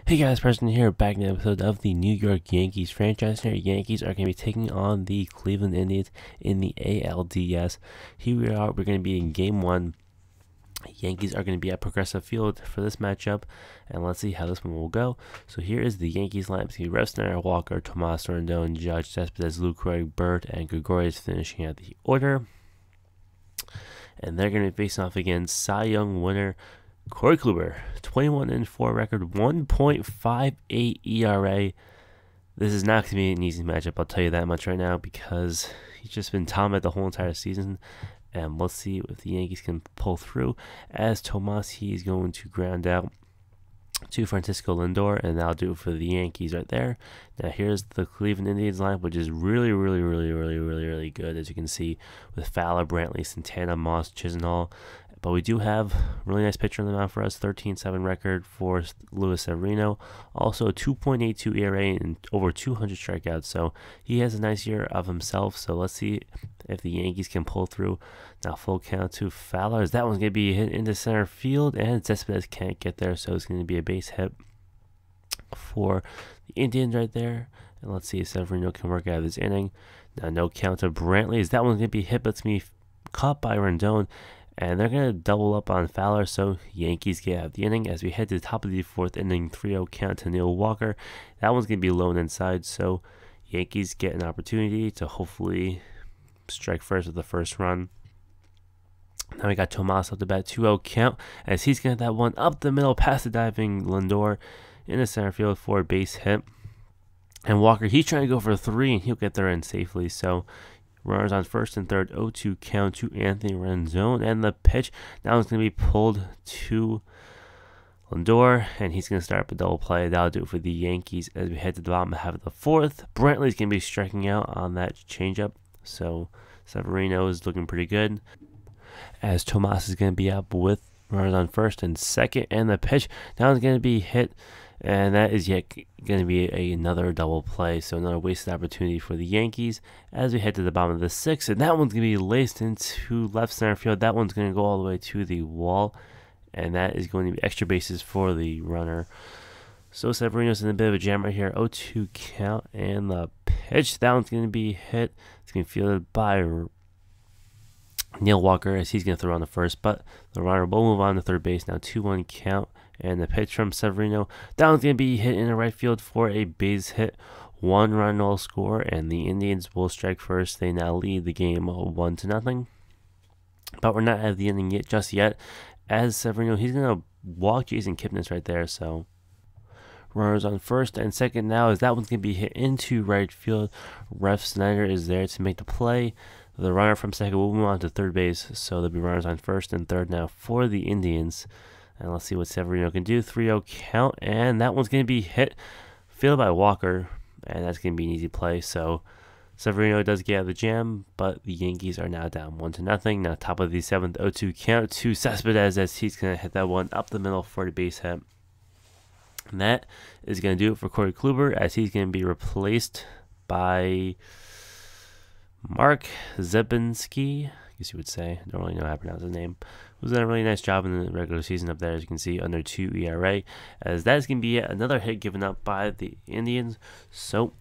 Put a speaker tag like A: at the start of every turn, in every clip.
A: Hey guys, Preston here, back in an episode of the New York Yankees franchise. Here, Yankees are going to be taking on the Cleveland Indians in the ALDS. Here we are, we're going to be in Game 1. Yankees are going to be at Progressive Field for this matchup, and let's see how this one will go. So here is the Yankees lineup. See, Refsnyder, Walker, Tomas, Rendon, Judge, Cespedes, Lucroy, Bird, and Gregorius finishing out the order. And they're going to be facing off against Cy Young winner Corey Kluber, 21-4 record, 1.58 ERA. This is not going to be an easy matchup, I'll tell you that much right now, because he's just been dominant the whole entire season. And let's see if the Yankees can pull through. As Tomas, he's going to ground out to Francisco Lindor, and that'll do it for the Yankees right there. Now here's the Cleveland Indians lineup, which is really good, as you can see, with Fowler, Brantley, Santana, Moss, Chisenhall. But we do have a really nice pitcher on the mound for us, 13-7 record for Luis Severino. Also, 2.82 ERA and over 200 strikeouts. So he has a nice year of himself. So let's see if the Yankees can pull through. Now full count to Fowler. That one's going to be hit into center field, and Cespedes can't get there, so it's going to be a base hit for the Indians right there. And let's see if Severino can work out of this inning. Now no count to Brantley. That one's going to be hit, but it's going to be caught by Rendon. And they're going to double up on Fowler, so Yankees get out of the inning. As we head to the top of the fourth inning, 3-0 count to Neil Walker. That one's going to be low and inside, so Yankees get an opportunity to hopefully strike first with the first run. Now we got Tomas up the bat, 2-0 count, as he's going to have that one up the middle past the diving Lindor in the center field for a base hit. And Walker, he's trying to go for 3, and he'll get there in safely, so runners on first and third, 0-2 count to Anthony Rendon, and the pitch now is going to be pulled to Lindor, and he's going to start up a double play. That'll do it for the Yankees as we head to the bottom half of the fourth. Brantley's going to be striking out on that changeup, so Severino is looking pretty good, as Tomas is going to be up with runners on first and second, and the pitch now is going to be hit. And that is yet going to be another double play, so another wasted opportunity for the Yankees as we head to the bottom of the sixth. And that one's going to be laced into left center field. That one's going to go all the way to the wall, and that is going to be extra bases for the runner. So Severino's in a bit of a jam right here. 0-2 count, and the pitch, that one's going to be hit. It's going to be fielded by Neil Walker as he's going to throw on the first, but the runner will move on to third base. Now 2-1 count. And the pitch from Severino, that one's going to be hit in the right field for a base hit. 1 run will score, and the Indians will strike first. They now lead the game 1-0. But we're not out of the inning just yet, as Severino, he's going to walk Jason Kipnis right there. So runners on first and second now, as that one's going to be hit into right field. Refsnyder is there to make the play. The runner from second will move on to third base, so there'll be runners on first and third now for the Indians. And let's see what Severino can do. 3-0 count, and that one's going to be hit, fielded by Walker, and that's going to be an easy play. So Severino does get out of the jam, but the Yankees are now down 1-0. Now top of the seventh, 0-2 count to Cespedes as he's going to hit that one up the middle for the base hit. And that is going to do it for Corey Kluber, as he's going to be replaced by Mark Zebinski, I guess you would say. I don't really know how to pronounce his name. Was done a really nice job in the regular season up there, as you can see, under 2 ERA, as that is going to be another hit given up by the Indians. So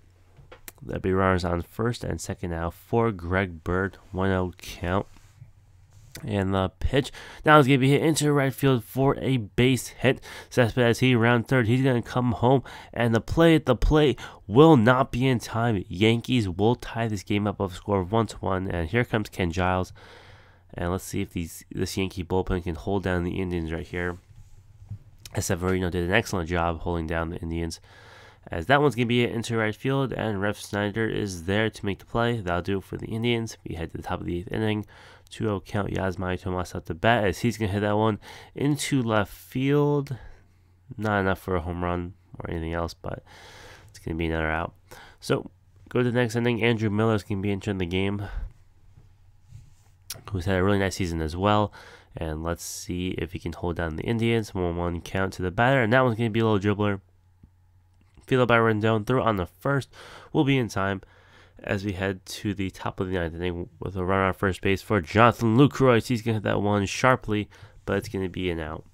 A: there'll be runners on first and second now for Greg Bird, 1-0 count. And the pitch now is going to be hit into right field for a base hit. Cespedes, he around third, he's going to come home, and the play at the plate will not be in time. Yankees will tie this game up of a score of 1-1, and here comes Ken Giles. And let's see if this Yankee bullpen can hold down the Indians right here, as Severino did an excellent job holding down the Indians. As that one's going to be into right field, and Refsnyder is there to make the play. That'll do it for the Indians. We head to the top of the 8th inning. 2-0 count, Yasmani Tomas up the bat, as he's going to hit that one into left field. Not enough for a home run or anything else, but it's going to be another out. So go to the next inning. Andrew Miller's going to be entering the game, who's had a really nice season as well. And let's see if he can hold down the Indians. 1-1 count to the batter, and that one's going to be a little dribbler. Fielded by Rendon, throw on the first, will be in time as we head to the top of the 9th inning with a runner on first base for Jonathan Lucroy. He's going to hit that one sharply, but it's going to be an out.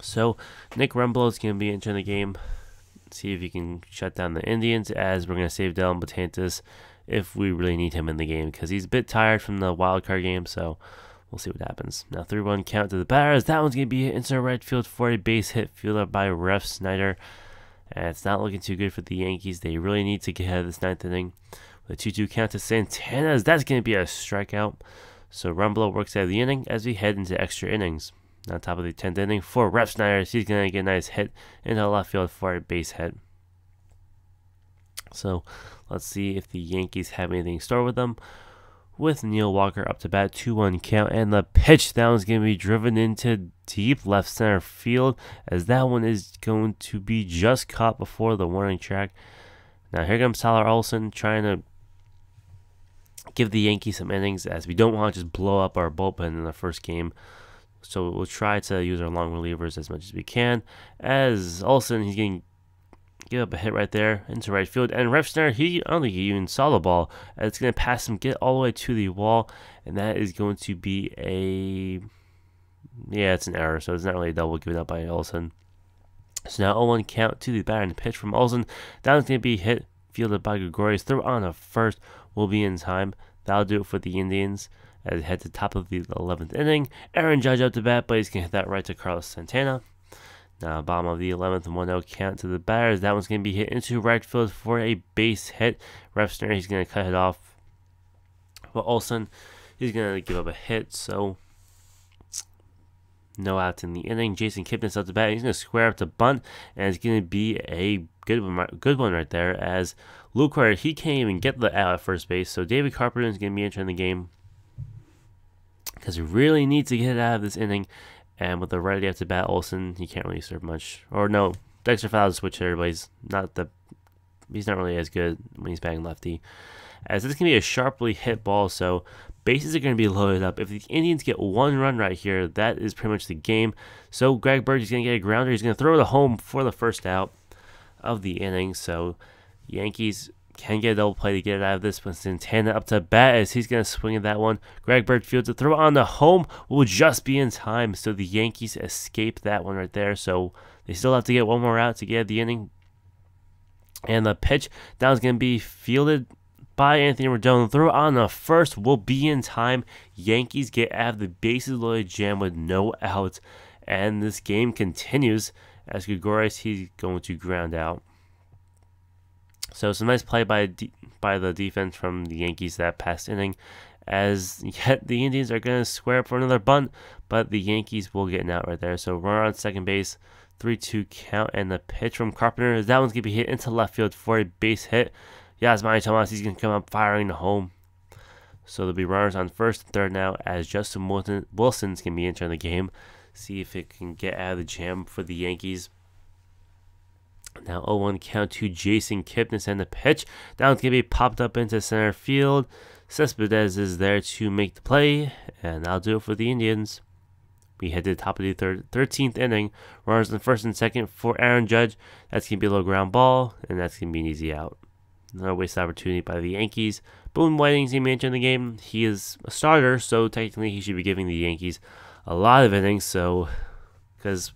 A: So Nick Rumble is going to be entering the game. See if he can shut down the Indians, as we're going to save Dellin Betances if we really need him in the game, because he's a bit tired from the wild card game. So we'll see what happens. Now 3-1 count to the batters. That one's going to be hit into right field for a base hit, fielded by Ref Snyder. And it's not looking too good for the Yankees. They really need to get ahead of this ninth inning. With a 2-2 count to Santana, that's going to be a strikeout. So Rumble works out of the inning as we head into extra innings. Now top of the 10th inning for Rep Snyder. He's going to get a nice hit into left field for a base hit. So let's see if the Yankees have anything in store with them. With Neil Walker up to bat, 2-1 count, and the pitch down is going to be driven into deep left center field, as that one is going to be just caught before the warning track. Now here comes Tyler Olsen trying to give the Yankees some innings, as we don't want to just blow up our bullpen in the first game. So we'll try to use our long relievers as much as we can. As Olsen, he's going to give up a hit right there into right field. And Refsner, I don't think he even saw the ball. It's going to pass him, get all the way to the wall. And that is going to be it's an error. So it's not really a double given up by Olsen. So now 0-1 count to the batter, and the pitch from Olsen. That one's going to be hit, fielded by Gregorius. Throw on a first, will be in time. That'll do it for the Indians as they head to the top of the 11th inning. Aaron Judge up to bat, but he's going to hit that right to Carlos Santana. Now, bottom of the 11th, 1-0 count to the batters. That one's going to be hit into right field for a base hit. Refsner, he's going to cut it off. But Olsen, he's going to give up a hit, so no outs in the inning. Jason Kipnis up to bat. He's going to square up to bunt, and it's going to be a good one right there, as Luke Carter, he can't even get the out at first base. So David Carpenter is going to be entering the game, because we really need to get out of this inning. And with the righty up to bat, Olsen, he can't really serve much. Or no, Dexter Fowler's a switch hitter, but he's not really as good when he's batting lefty. As this can be a sharply hit ball, so bases are going to be loaded up. If the Indians get one run right here, that is pretty much the game. So Greg Bird is going to get a grounder. He's going to throw it home for the first out of the inning. So Yankees can get a double play to get out of this, but Santana up to bat as he's going to swing at that one. Greg Bird fields a throw on the home, will just be in time. So the Yankees escape that one right there. So they still have to get one more out to get out the inning. And the pitch down is going to be fielded by Anthony Rendon. Throw on the first, will be in time. Yankees get out of the bases loaded jam with no outs. And this game continues as Gregorius, he's going to ground out. So some nice play by the defense from the Yankees that past inning, as yet the Indians are going to square up for another bunt, but the Yankees will get an out right there. So runner on second base, 3-2 count, and the pitch from Carpenter, that one's going to be hit into left field for a base hit. Yasmani Tomas, he's going to come up firing to home. So there'll be runners on first and third now, as Justin Wilson's going to be entering the game. See if it can get out of the jam for the Yankees. Now 0-1 count to Jason Kipnis, and the pitch. That one's going to be popped up into center field. Cespedes is there to make the play, and that'll do it for the Indians. We head to the top of the 13th inning. Runners in first and second for Aaron Judge. That's going to be a low ground ball, and that's going to be an easy out. Another wasted opportunity by the Yankees. Boone Whiting's going to be entering the game. He is a starter, so technically he should be giving the Yankees a lot of innings. So, because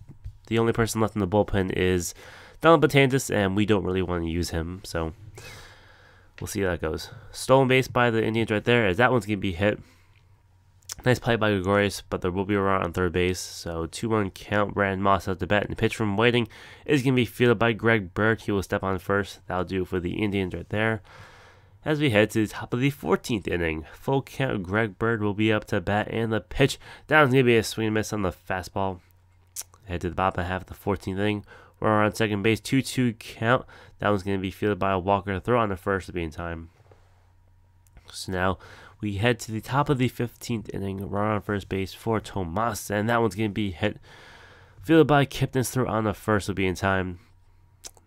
A: the only person left in the bullpen is Dellin Betances, and we don't really want to use him, so we'll see how that goes. Stolen base by the Indians right there, as that one's going to be hit. Nice play by Gregorius, but there will be a run on third base. So 2-1 count, Brandon Moss out to bat, and the pitch from Whiting is going to be fielded by Greg Bird. He will step on first. That'll do it for the Indians right there. As we head to the top of the 14th inning, full count, Greg Bird will be up to bat, and the pitch down's going to be a swing and miss on the fastball. Head to the bottom half of the 14th inning. We're on second base, 2-2 count. That one's going to be fielded by a Walker. Throw on the first to be in time. So now we head to the top of the 15th inning. We're on first base for Tomas, and that one's going to be hit. Fielded by Kipnis. Throw on the first will be in time.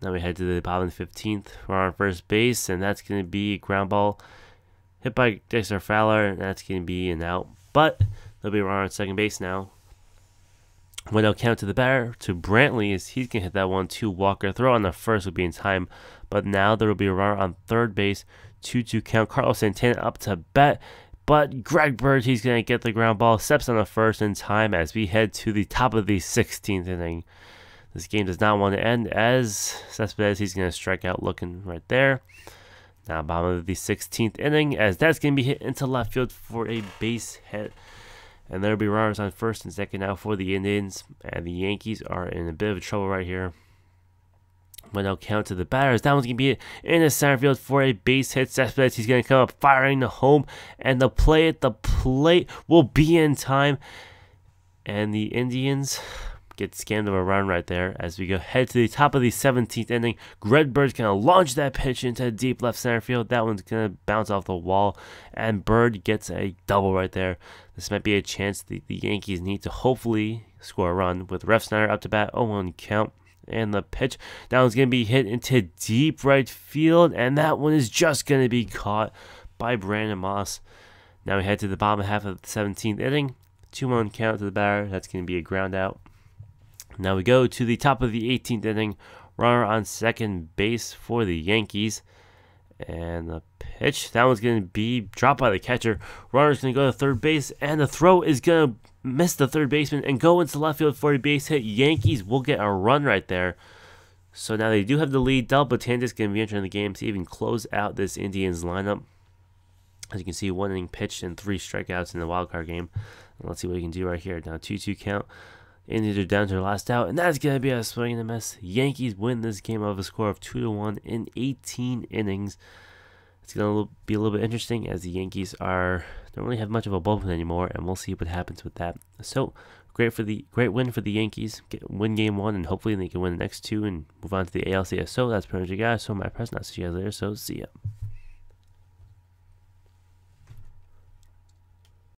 A: Now we head to the bottom of the 15th. We're on first base, and that's going to be a ground ball hit by Dexter Fowler, and that's going to be an out. But there'll be a runner on second base now. When they'll count to the batter, to Brantley, as he's going to hit that one to Walker. Throw on the first will be in time, but now there will be a runner on third base, 2-2 count. Carlos Santana up to bat. But Greg Bird, he's going to get the ground ball, steps on the first in time as we head to the top of the 16th inning. This game does not want to end as Cespedes, he's going to strike out looking right there. Now bottom of the 16th inning as that's going to be hit into left field for a base hit. And there'll be runners on first and second now for the Indians. And the Yankees are in a bit of trouble right here. When they'll count to the batters, that one's going to be in the center field for a base hit. Cespedes, he's going to come up firing the home. And the play at the plate will be in time. And the Indians get scammed of a run right there as we go head to the top of the 17th inning. Greg Bird's going to launch that pitch into deep left center field. That one's going to bounce off the wall. And Bird gets a double right there. This might be a chance the Yankees need to hopefully score a run with Ref Snyder up to bat, 0-1 count. And the pitch, that one's going to be hit into deep right field. And that one is just going to be caught by Brandon Moss. Now we head to the bottom half of the 17th inning. 2-1 count to the batter. That's going to be a ground out. Now we go to the top of the 18th inning. Runner on second base for the Yankees. And the pitch, that one's going to be dropped by the catcher. Runner's going to go to third base. And the throw is going to miss the third baseman and go into left field for a base hit. Yankees will get a run right there. So now they do have the lead. Del Batantis going to be entering the game to even close out this Indians lineup. As you can see, 1 inning pitched and 3 strikeouts in the wild card game. And let's see what he can do right here. Now 2-2 count. Indians are down to their last out, and that's going to be a swing and a miss. Yankees win this game of a score of 2-1 in 18 innings. It's going to be a little bit interesting as the Yankees don't really have much of a bullpen anymore, and we'll see what happens with that. So great win for the Yankees. Win game 1, and hopefully they can win the next 2 and move on to the ALCS. So that's pretty much it, guys. So my press, and I'll see you guys later. So see ya.